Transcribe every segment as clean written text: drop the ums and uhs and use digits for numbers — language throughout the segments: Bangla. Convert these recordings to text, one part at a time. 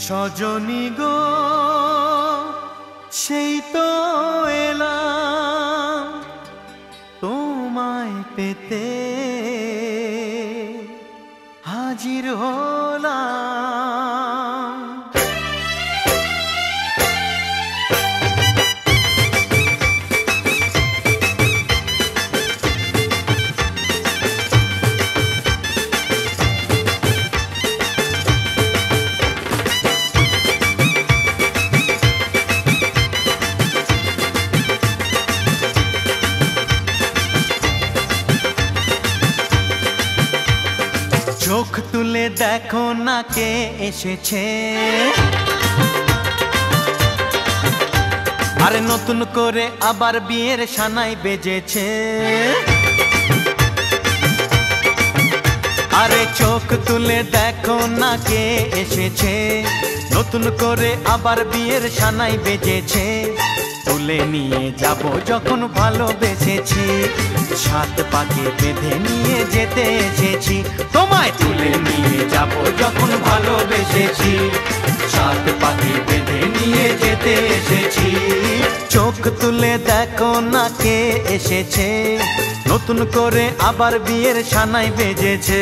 সজনী গো সেই তো এলাম তোমায় পেতে হাজির হলাম। চোখ তুলে দেখো না কে এসেছে, আরে নতুন করে আবার বিয়ের সানাই বেজেছে। আরে চোখ তুলে দেখো না কে এসেছে, নতুন করে আবার বিয়ের সানাই বেজেছে। তুলে নিয়ে যাব যখন ভালোবেসেছি, সাত পাকে বেঁধে নিয়ে যেতে এসেছি। তোমায় তুলে নিয়ে যাব যখন ভালোবেসেছি, সাত পাকে বেঁধে নিয়ে যেতে এসেছি। চোখ তুলে দেখো না কে এসেছে, নতুন করে আবার বিয়ের সানাই বেজেছে।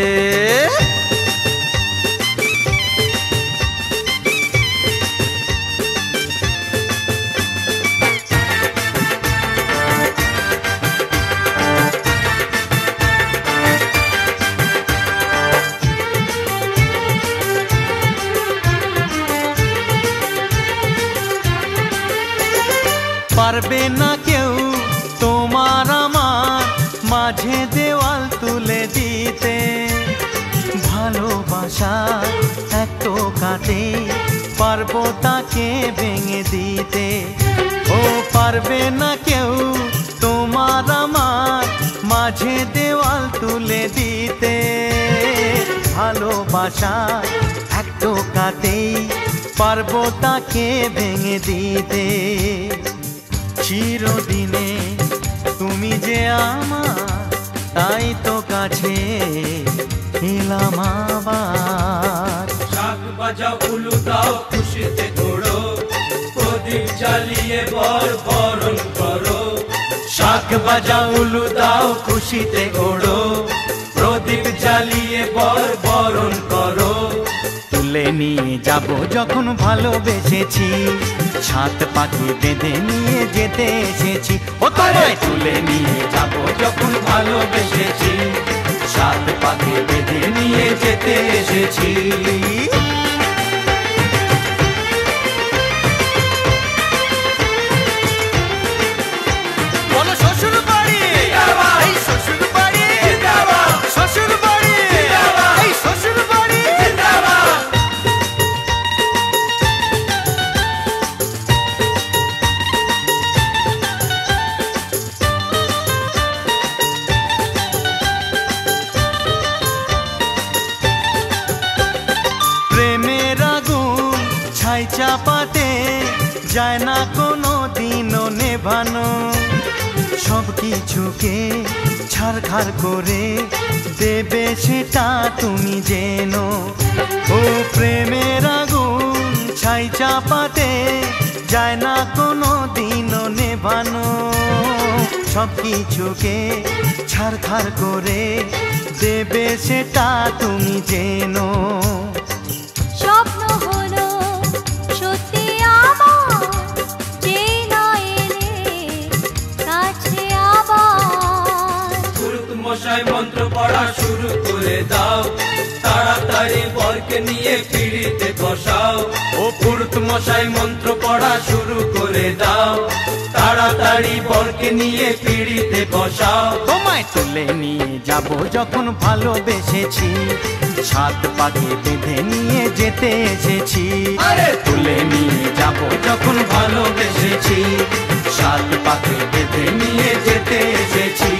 পারবে না কেউ তোমার আমার মাঝে দেওয়াল তুলে দিতে, ভালোবাসা এত কাটে পারবো তাকে ভেঙে দিতে। ও পারবে না কেউ তোমার আমার মাঝে দেওয়াল তুলে দিতে, ভালোবাসা এত কাটে পারবো তাকে ভেঙে দিতে। চিরদিনে তুমি যে আমার, তাই তো কাছে এলাম আবার। শাক বাজাও উলু দাও খুশিতে ঘোড়ো, প্রদীপ জ্বালিয়ে বরণ করো। শাক বাজাও উলু দাও খুশিতে ঘোড়ো, প্রদীপ জ্বালিয়ে বরণ করো। তুলে নিয়ে যাব যখন ভালোবেসেছি, সাত পাখি বেঁধে নিয়ে যেতে এসেছি। ও তোমায় তুলে নিয়ে যাব যখন ভালোবেসেছি, সাত পাখি বেঁধে নিয়ে যেতে এসেছি। বলো শ্বশুর বাড়ি, এই শ্বশুর বাড়ি, শ্বশুর বাড়ি, এই শ্বশুর বাড়ি। প্রেমের আগুন ছাই চাপাতে যায় না কোনো দিনও নেভানো, সব কিছুকে ছারখার করে দেবে সেটা তুমি জেনো। ও প্রেমের আগুন ছাই চাপাতে যায় না কোনো দিনও নেভানো, সব কিছুকে ছারখার করে দেবে সেটা তুমি জেনো। স্বপ্ন হলো সত্যি আমার, যে না এলে কাছে আবার। পুরুত মশাই মন্ত্র পড়া শুরু করে দাও, তাড়াতাড়ি বরকে নিয়ে পিড়িতে বসাও। ও পুরুত মশাই মন্ত্র পড়া শুরু করে দাও, তাড়াতাড়ি বরকে নিয়ে পিড়িতে বসাও। তোমায় তুলে নিয়ে যাব যখন ভালোবেসেছি, সাত পাকে বেঁধে নিয়ে যেতে এসেছি। আরে তুলে নিয়ে যাব যখন ভালোবেসেছি, সাত পাকে বেঁধে নিয়ে যেতে এসেছি।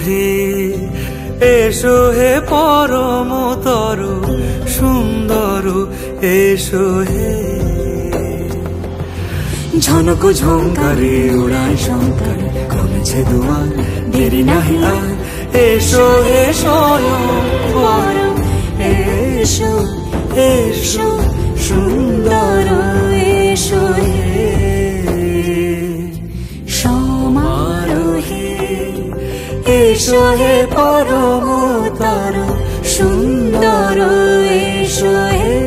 হে এসো হে পরমতর সুন্দর এসো হে। ঝনক ঝঙ্কারে উড়ায় শঙ্কার খুলেছে দুয়ার দেরি নাহি আর এসো হে স্বয়ং পরম এসো এসো সুন্দর এসো হে সমারোহে এসো হে পরমতর সুন্দর এসো হে।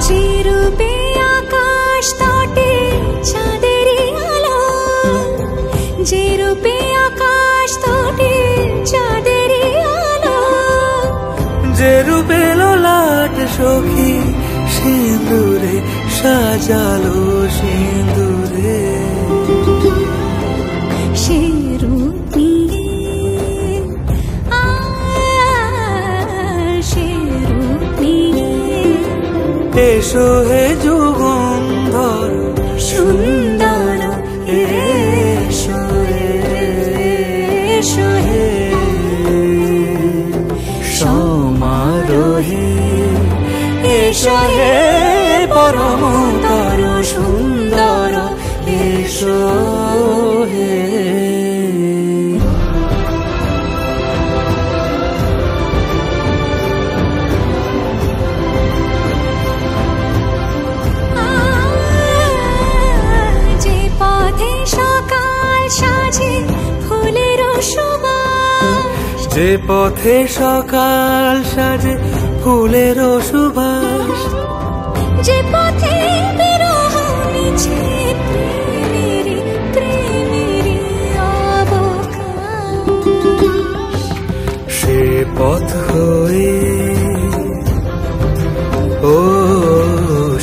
যে রূপে আকাশ তটে চাঁদেরই আলো, যে রূপে আকাশ তটে চাঁদেরই আলো, যে রূপে ললাট সখী সিঁদুরে সাজালো সিঁদুরে সে রূপ নিয়ে সে রূপ নিয়ে এসো হে যুগন্ধর সুন্দর এসো এসো হে সমারোহে এসো হে পরমতর সুন্দর এসো হে। যে পথে সকাল সাজে ফুলের সুবাস, যে পথে সকাল সাজে ফুলের সুবাস, যে পথে বিরহ মিছে প্রেমেরই প্রেমেরই অবকাশ, সে পথ হয়ে ও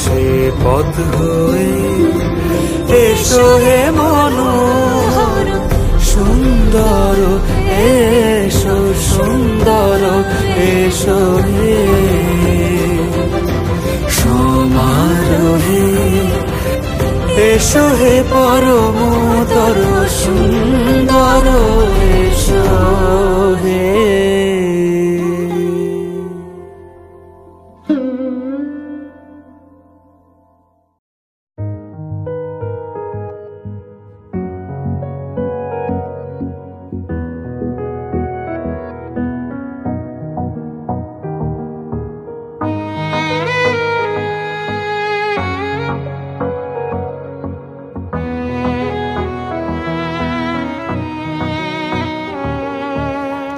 সে পথ হয়ে এসো হে মনোহর সুন্দর এসো সুন্দর এসো হে সমারোহে এসো হে পরমতর সুন্দর এসো হে।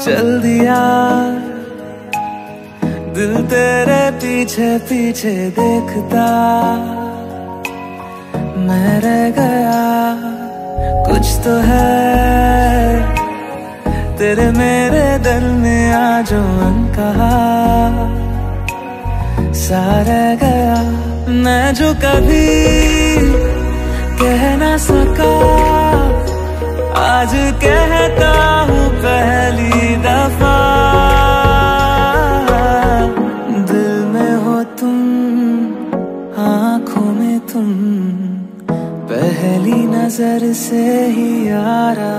चल दिया दिल तेरे पीछे पीछे देखता, मैं रह गया कुछ तो है तेरे मेरे दिल में आज कहा सा रह गया। मैं जो कभी कह ना सका आज कहता हूँ पहली दफा, दिल में हो तुम आँखों में तुम पहली नजर से ही यारा,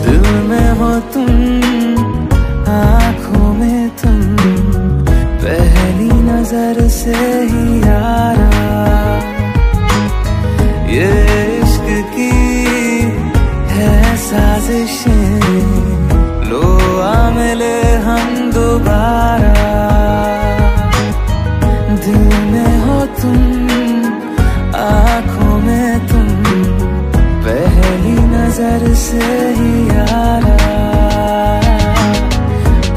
दिल में हो तुम आँखों में तुम पहली नजर से ही यारा। ये इश्क की है साजिशें लो आ मिले हम दोबारा, दिल में हो तुम आँखों में तुम पहली नजर से ही यारा,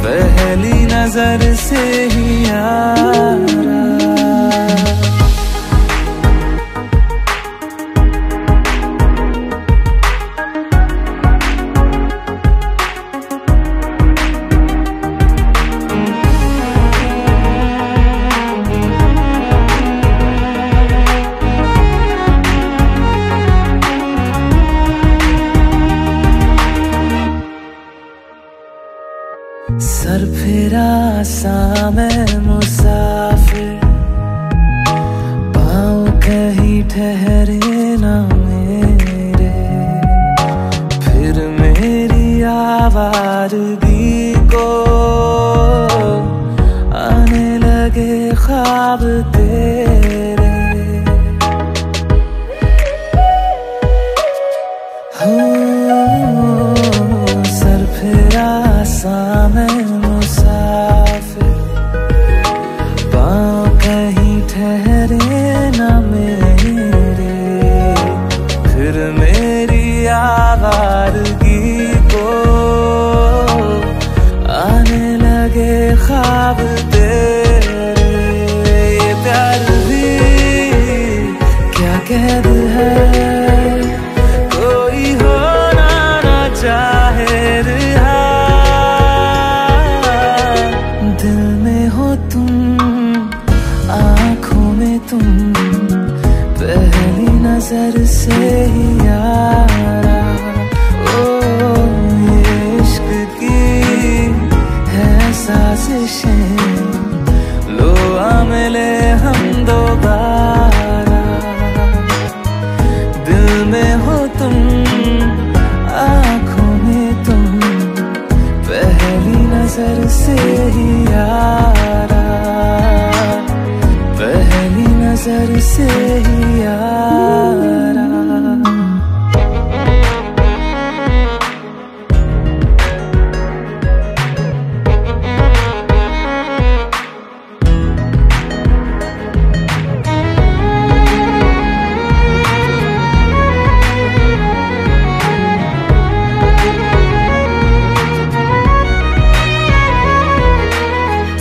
पहली नजर से ही यारा। सरफिरा सा मैं मुसाफिर, पाँव कहीं ठहरे ना मेरे, फिर मेरी आवारगी को आने लगे ख्वाब तेरे। हो सरफिरा सा मैं मुसाफिर, पाँव कहीं ठहरे ना मेरे, फिर मेरी आवारगी को आने लगे ख्वाब तेरे। ये प्यार भी क्या कैद है, कोई होना ना चाहे रिहा, दिल में हो तुम, आँखों में तुम, पहली नजर से ही यारा। ओ ये इश्क की है साजिशें, लो आ मिले हम दोबारा। दिल में हो तुम, आँखों में तुम, पहली नजर से ही यारा, पहली नजर से ही यारा।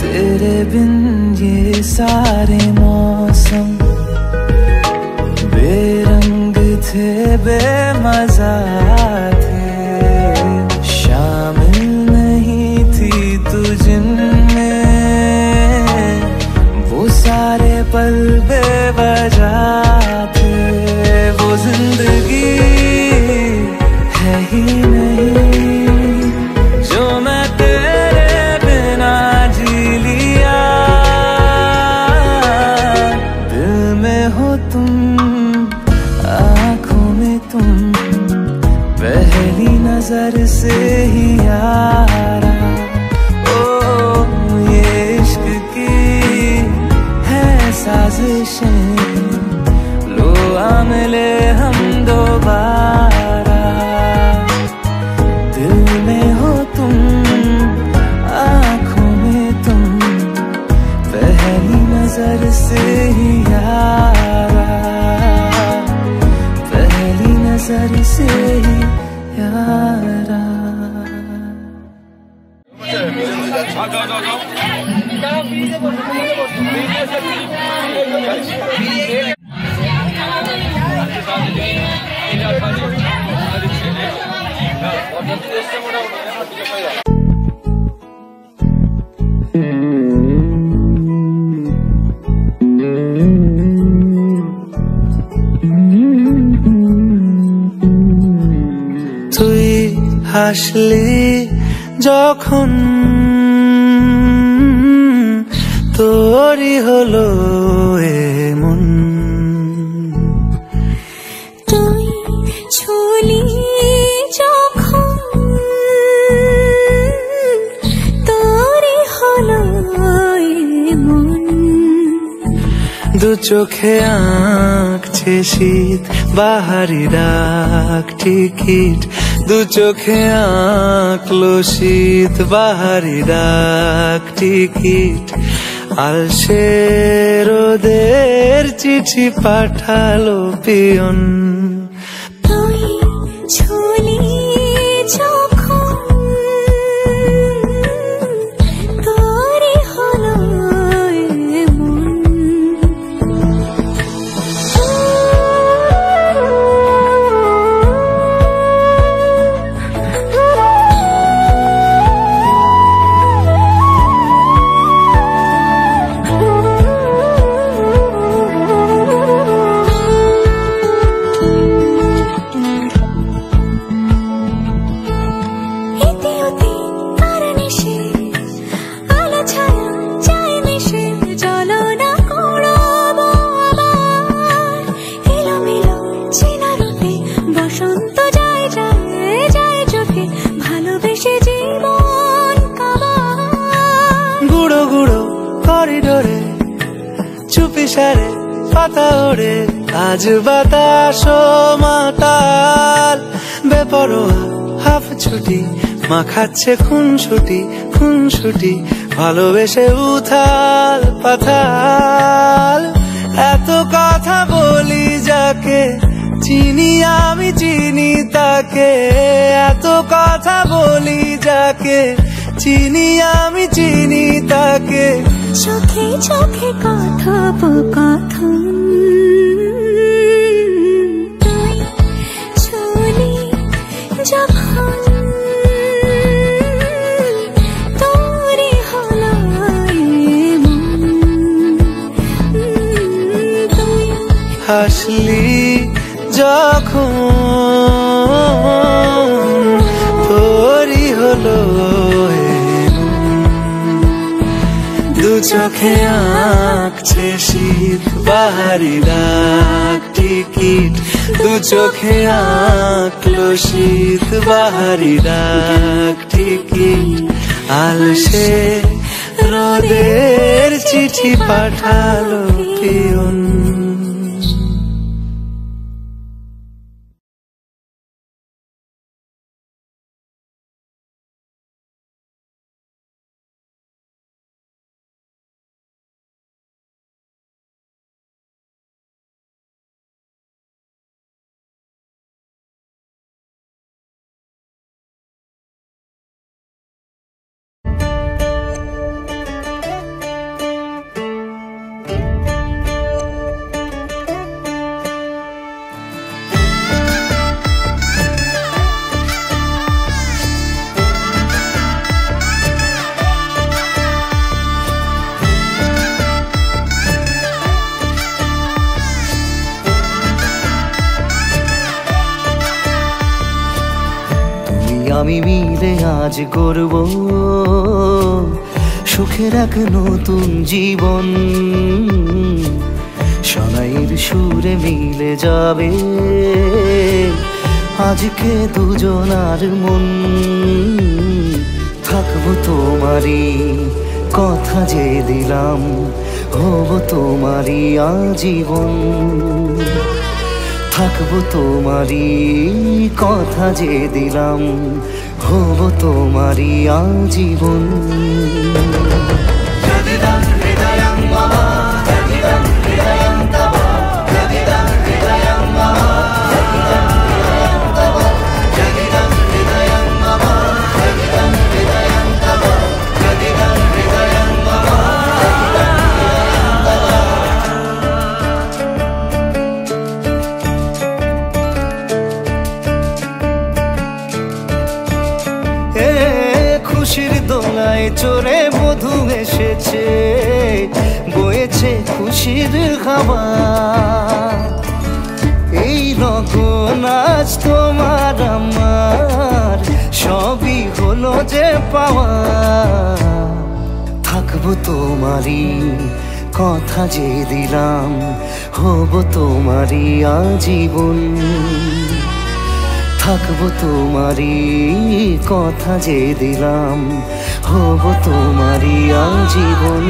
तेरे बिन ये सारे मौसम बेरंग थे, बेमजा थे, शामिल नहीं थी तू जिनमें, वो सारे पल बेवजह थे। वो जिंदगी है ही नहीं जो मैं तेरे बिना जी लिया। दिल में हो तुम, आँखों में तुम, पहली नजर से ही यारा। ओ ये इश्क की है साजिशें, लो आ मिले हम दोबारा। दिल में हो तुम, आँखों में तुम, पहली नजर से ही यारा, पहली नजर से ही यारा। তুই হাসলি যখন তোরই হলো এমন, তুই ছুলি যখন তোরই হলো এমন, দু চোখে আঁকছে শীত বাহারি ডাক টিকিট, দু চোখে আঁকলো শীত বাহারি ডাক টিকিট, আলসে রোদের চিঠি পাঠালো পিয়ন। তুই ছুলি যখন তোরই হলো এমন। ইশারে পাতা ওড়ে আজ বাতাস মাতাল বেপরোয়া হাফ ছুটি মাখাচ্ছে খুনসুটি ভালোবেসে উথাল পাথাল এত কথা বলি যাকে চিনি আমি চিনি তাকে এত কথা বলি যাকে চিনি আমি চিনি তাকে চোখে চোখে কথোপকথন তুই চলি যখন তোরে হলো এমন তুই হাসলি যখন তোরই হলো দু চোখে আঁকছে শীত বাহারি ডাক টিকিট দু চোখে আঁকলো শীত বাহারি ডাক টিকিট আলসে রোদের চিঠি পাঠালো পিয়ন আমি মিলে আজ গড়ব সুখের এক নতুন জীবন শোনাইয়ের সুরে মিলে যাবে আজকে দুজনার মন থাকবো তোমারই কথা যে দিলাম হব তোমারই আজীবন থাকবো তোমারই কথা যে দিলাম হব তোমারই আজীবন খুশির দোলায় চড়ে বধূ এসেছে বয়েছে খুশির খাবার এই রকম আজ তোমার আমার সবই হলো যে পাওয়া থাকবো তোমারই কথা যে দিলাম হব তোমারই আজীবন থাকবো তোমারই কথা যে দিলাম হব তোমারই আজীবন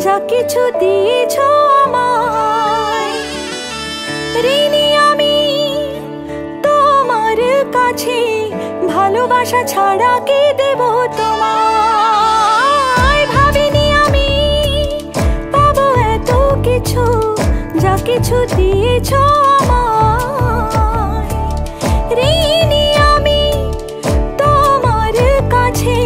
যা কিছু দিয়েছ আমায় ঋণী আমি তোমার কাছে ভালোবাসা ছাড়া কি দেব তোমায় ভাবিনি আমি পাবো এত কিছু যা কিছু দিয়েছ আমায় ঋণী আমি তোমার কাছে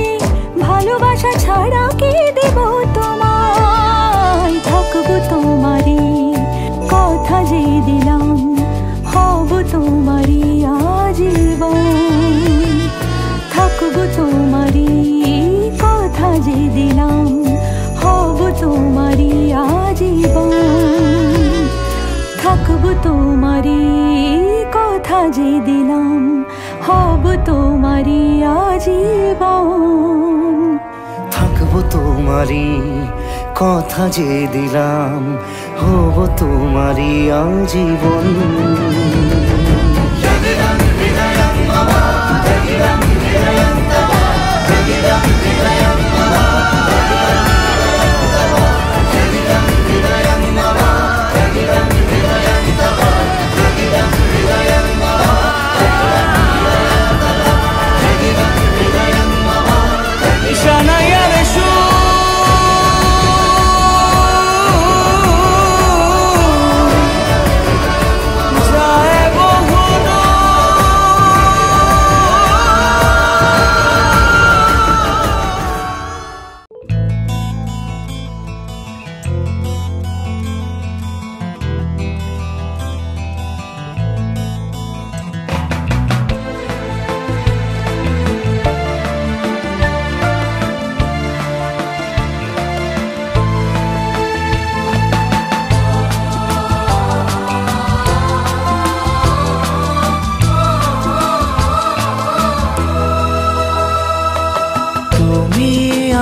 হব তোমারি কথা যে দিলাম, হব তোমারি আজীবন। থাকবো তোমারি কথা যে দিলাম, হব তোমারি আজীবন।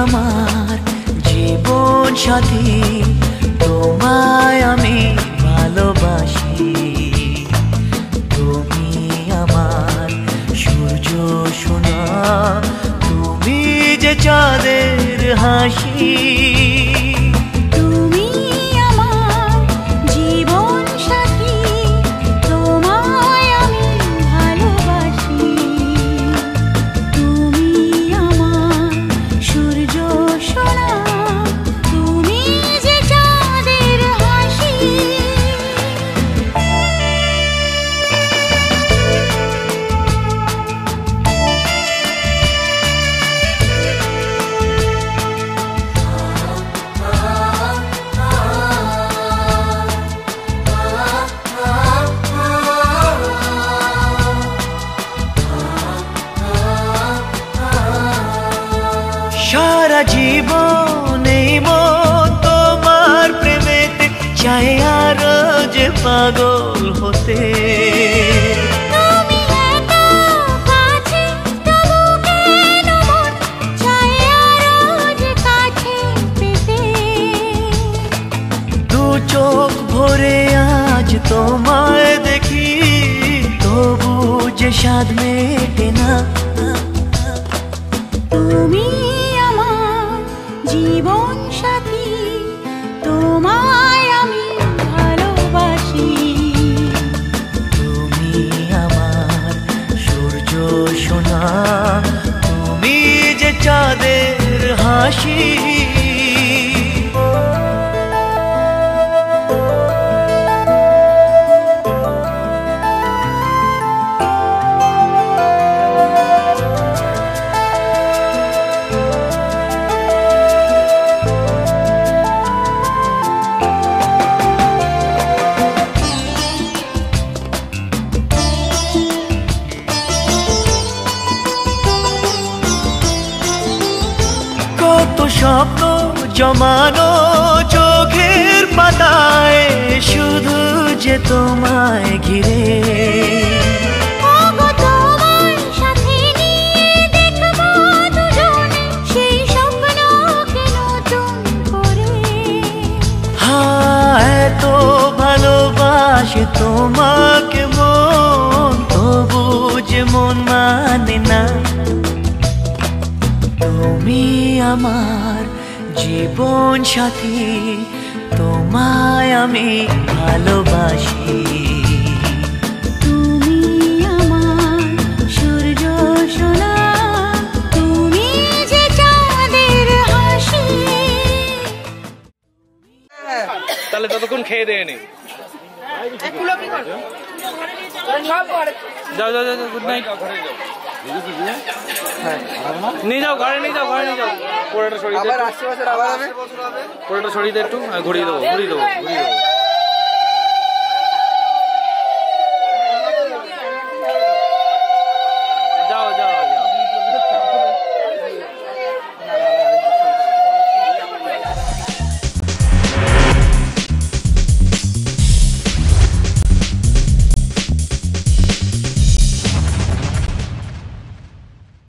আমার জীবন সাথী, তোমায় আমি ভালোবাসি। তুমি আমার সূর্য সোনা, তুমি যে চাঁদের হাসি। তুমি আমার জীবন সাথী, তোমায় আমি ভালোবাসি। তুমি আমার সূর্য সোনা, তুমি যে চাঁদের হাসি। সারা জীবন এই মন তোমার প্রেমেতে চাই আরো যে পাগল হতে। তুমি এত কাছে, তবু কেন মন চায় আরো যে কাছে পেতে। দু চোখ ভরে আজ তোমায় দেখি, তবু যে স্বাদ মেটে না। তুমি আমার জীবন সাথী, তোমায় আমি ভালোবাসি। তুমি আমার সূর্য সোনা, তুমি যে চাঁদের হাসি। কত স্বপ্ন জমানো চোখের পাতায়, শুধু যে তোমায় ঘিরে। ওগো তোমার সাথে নিয়ে দেখবো দুজনে সেই স্বপ্নকে নতুন করে। হায় এত ভালোবাসে তোমাকে মন, তবু যে মন মানে না। তুমি আমার জীবন সাথী, তোমায় আমি ভালোবাসি। তুমি আমার সূর্য সোনা, তুমি যে চাঁদের হাসি। তাহলে ততক্ষণ খেয়ে দিয়ে নি। যাও যাও যাও, গুড নাইট। নিয়ে যাও ঘরে, নিয়ে যাও ঘরে, নিয়ে যাও। পোড়াটা সরিয়ে দে, পোড়াটা সরিয়ে দে একটু, ঘুরিয়ে দেবো ঘুরিয়ে দেবো ঘুরিয়ে দেবো।